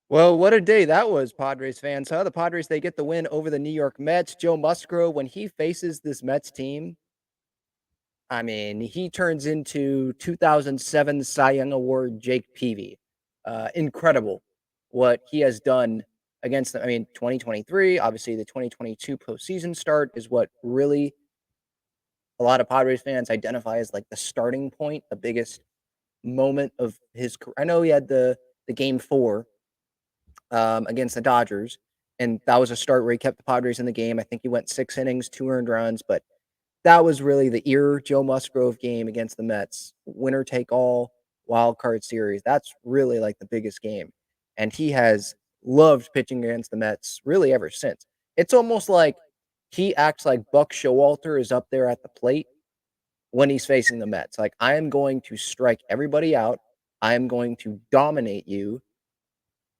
Well, what a day that was, Padres fans, huh? The Padres, they get the win over the New York Mets. Joe Musgrove, when he faces this Mets team, I mean, he turns into 2007 Cy Young Award Jake Peavy. Incredible what he has done against them. I mean, 2023, obviously the 2022 postseason start is what really a lot of Padres fans identify as like the starting point, the biggest moment of his career. I know he had the game four against the Dodgers. And that was a start where he kept the Padres in the game. I think he went 6 innings, 2 earned runs, but that was really the Joe Musgrove game against the Mets. Winner take all wild card series. That's really like the biggest game. And he has loved pitching against the Mets really ever since. It's almost like he acts like Buck Showalter is up there at the plate when he's facing the Mets. Like, I am going to strike everybody out. I am going to dominate you.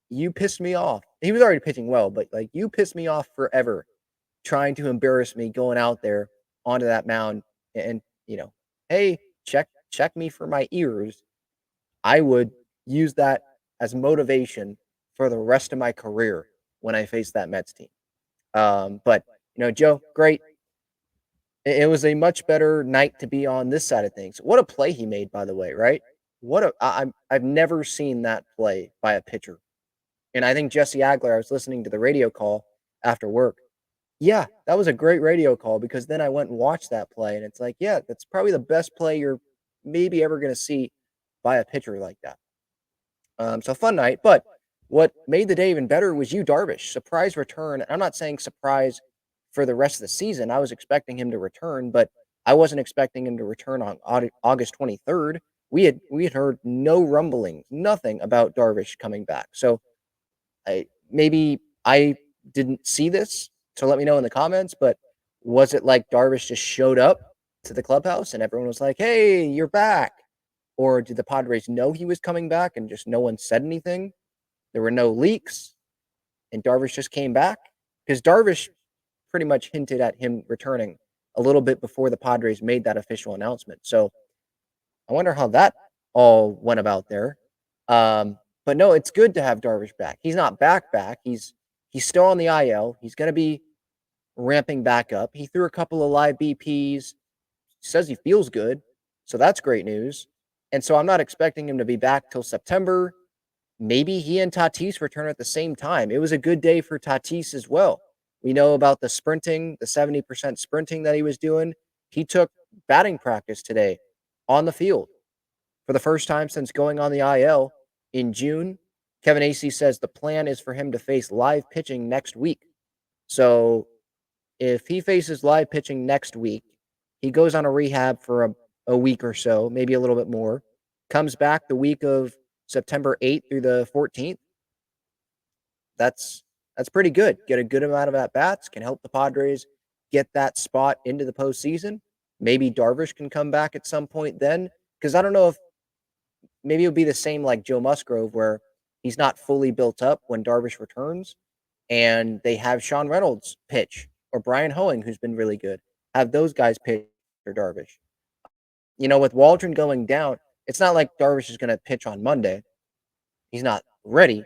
You pissed me off. He was already pitching well, but like you pissed me off forever trying to embarrass me going out there onto that mound and hey, check me for my ears. I would use that as motivation for the rest of my career when I face that Mets team. But Joe, great. It was a much better night to be on this side of things. What a play he made, by the way, right? I've never seen that play by a pitcher. And I think Jesse Agler, I was listening to the radio call after work. Yeah, that was a great radio call because then I went and watched that play. And it's like, yeah, that's probably the best play you're maybe ever going to see by a pitcher like that. So fun night. But what made the day even better was Darvish. Surprise return. I'm not saying surprise for the rest of the season. I was expecting him to return, but I wasn't expecting him to return on August 23rd. We had heard no rumblings, nothing about Darvish coming back. So maybe I didn't see this, so let me know in the comments, but was it like Darvish just showed up to the clubhouse and everyone was like, hey, you're back? Or did the Padres know he was coming back and just no one said anything? There were no leaks and Darvish just came back? Because Darvish pretty much hinted at him returning a little bit before the Padres made that official announcement. So I wonder how that all went about there. But no, it's good to have Darvish back. He's not back. He's still on the IL. He's going to be ramping back up. He threw a couple of live BPs. Says he feels good, so that's great news. And so I'm not expecting him to be back till September. Maybe he and Tatis return at the same time. It was a good day for Tatis as well. We know about the sprinting, the 70% sprinting that he was doing. He took batting practice today on the field for the first time since going on the IL in June. Kevin Acee says the plan is for him to face live pitching next week. So if he faces live pitching next week, he goes on a rehab for a week or so, maybe a little bit more, comes back the week of September 8th through the 14th. That's pretty good. Get a good amount of at-bats, can help the Padres get that spot into the postseason. Maybe Darvish can come back at some point then, because I don't know if maybe it'll be the same like Joe Musgrove, where he's not fully built up when Darvish returns, and they have Sean Reynolds pitch or Brian Hoeing, who's been really good. Have those guys pitch for Darvish. With Waldron going down, it's not like Darvish is going to pitch on Monday. He's not ready.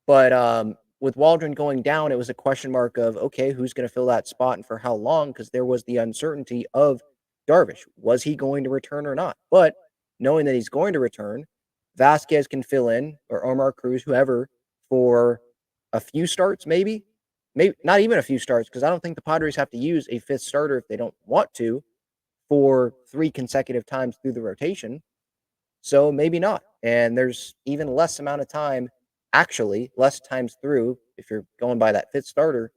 But with Waldron going down, it was a question mark of, okay, who's going to fill that spot and for how long? Because there was the uncertainty of Darvish. Was he going to return or not? But knowing that he's going to return, Vasquez can fill in, or Omar Cruz, whoever, for a few starts, maybe not even a few starts, because I don't think the Padres have to use a fifth starter if they don't want to for 3 consecutive times through the rotation. So maybe not. And there's even less amount of time, actually, less times through, if you're going by that fifth starter,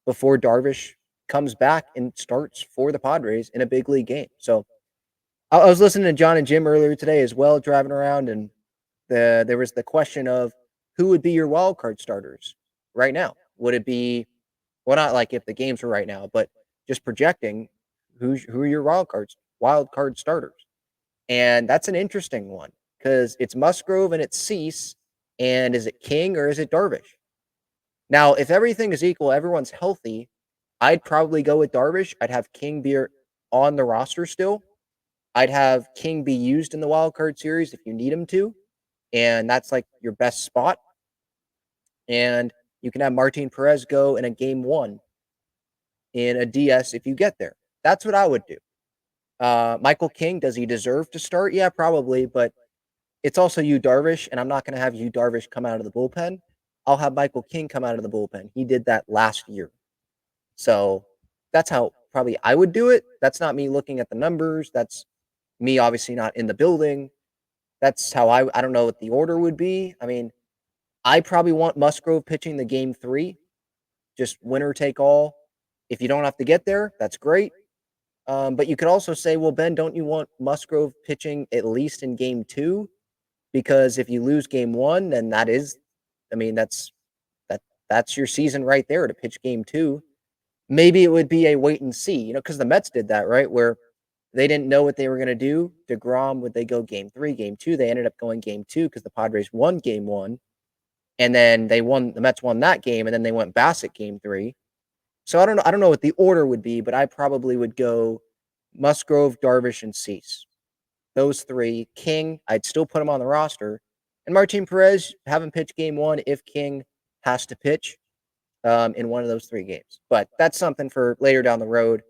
before Darvish comes back and starts for the Padres in a big league game. So I was listening to John and Jim earlier today as well, driving around, and there was the question of who would be your wild card starters right now. Would it be, well, not like if the games were right now, but just projecting who are your wild card starters. And that's an interesting one because it's Musgrove and it's Cease. And is it King or is it Darvish? Now, if everything is equal, everyone's healthy, I'd probably go with Darvish. I'd have King be on the roster still. I'd have King be used in the wild card series if you need him to. And that's like your best spot. and you can have Martin Perez go in a game 1 in a DS if you get there. That's what I would do. Michael King, does he deserve to start? Yeah, probably, but it's also Yu Darvish, and I'm not gonna have Yu Darvish come out of the bullpen. I'll have Michael King come out of the bullpen. He did that last year. So, that's how probably I would do it. That's not me looking at the numbers, that's me obviously not in the building. That's how I don't know what the order would be. I mean, I probably want Musgrove pitching the game 3, just winner take all. If you don't have to get there, that's great. But you could also say, well, Ben, don't you want Musgrove pitching at least in game 2? Because if you lose game 1, then that is, I mean, that's your season right there to pitch game 2. Maybe it would be a wait and see, because the Mets did that, right? Where they didn't know what they were going to do. DeGrom, would they go game 3, game 2? They ended up going game 2 because the Padres won game 1. And then the Mets won that game, and then they went Bassett game 3. So I don't know what the order would be, but I probably would go Musgrove, Darvish, and Cease. Those 3. King, I'd still put him on the roster. And Martin Perez, have him pitch game 1 if King has to pitch in one of those 3 games. But that's something for later down the road.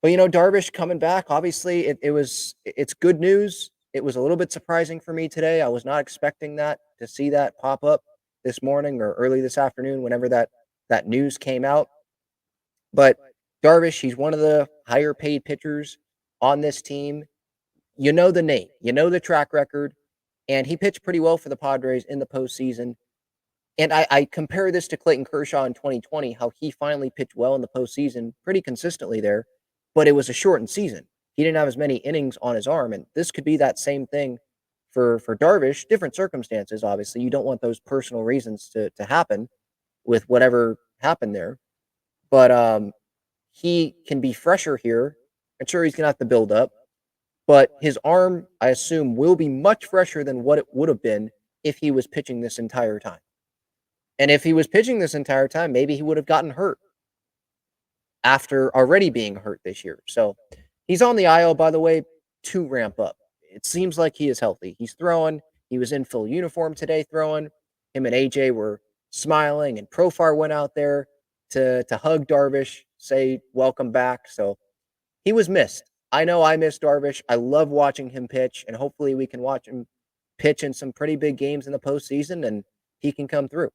But Darvish coming back, obviously it's good news. It was a little bit surprising for me today. I was not expecting to see that pop up this morning or early this afternoon, whenever that news came out. But Darvish, he's one of the higher paid pitchers on this team. You know the name, you know the track record, and he pitched pretty well for the Padres in the postseason. And I compare this to Clayton Kershaw in 2020, how he finally pitched well in the postseason pretty consistently there, but it was a shortened season. He didn't have as many innings on his arm, and this could be that same thing for Darvish. Different circumstances, obviously. You don't want those personal reasons to happen with whatever happened there. But he can be fresher here. I'm sure he's going to have to build up, but his arm, I assume, will be much fresher than what it would have been if he was pitching this entire time. And if he was pitching this entire time, maybe he would have gotten hurt after already being hurt this year. So he's on the IL, by the way, to ramp up. It seems like he is healthy. He's throwing. He was in full uniform today throwing. Him and AJ were smiling, and Profar went out there to hug Darvish, say welcome back. So he was missed. I know I miss Darvish. I love watching him pitch, and hopefully we can watch him pitch in some pretty big games in the postseason, and he can come through.